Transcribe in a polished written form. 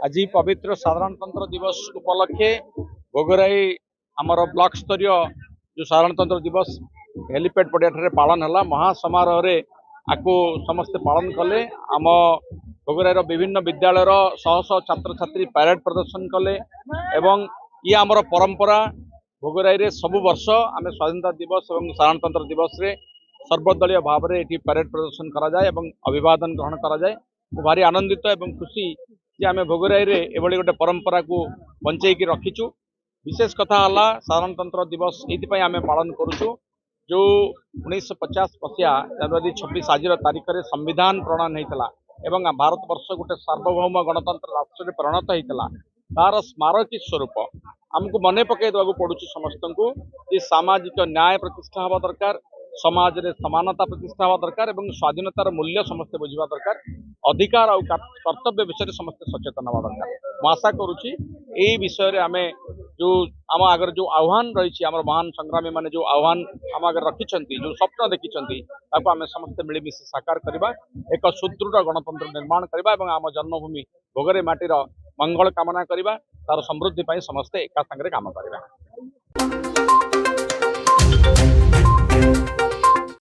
आज पवित्र साधारणतंत्र दिवस उपलक्षे भोगराई आमर ब्लॉक स्तरीय जो साधारणतंत्र दिवस हेलीपैड पड़िया पालन है महासमारोह आपको समस्ते पालन कले आम भोगराई विभिन्न विद्यालय शह शह छात्र छात्री पैरेड प्रदर्शन कले एवं ये आमर परंपरा भोगराई सब वर्ष आम स्वाधीनता दिवस और साधारणतंत्र दिवस रे सर्वदलीय भाव में ये पैरेड प्रदर्शन करा जाए एवं अभिवादन ग्रहण करा जाए। भारी आनंदित एवं खुशी जे आम भोगराई रे एभली गोटे परंपरा को बंचेकी रखीचु। विशेष कथा है साधारणतंत्र दिवस ये आम पालन करुचु जो 1950 मसीहा जनवरी 26 आज तारीख में संविधान प्रणयन होता एवं भारत वर्ष गोटे सार्वभौम गणतंत्र राष्ट्र में परिणत होता तार स्मारकी स्वरूप आमको मन पकई देवा पड़ू समस्त को ये सामाजिक न्याय प्रतिष्ठा हवा दरकार समाज रे समानता प्रतिष्ठा हवा दरकार एवं स्वाधीनतार मूल्य समस्ते बुझा दरकार अधिकार और कर्तव्य विषय समस्ते सचेतन हवा दरकार। मु आशा करुच्ची यही विषय आम जो आम आगे जो आह्वान रही आम महान संग्रामी मैंने जो आह्वान आम आगे रखिंट जो स्वप्न देखिं आम समस्ते मिलमिशि साकार करवा एक सुदृढ़ गणतंत्र निर्माण करवा आम जन्मभूमि भोगराई माटीर मंगल कामना करवा तार समृद्धि समस्ते एका संगे काम करवा।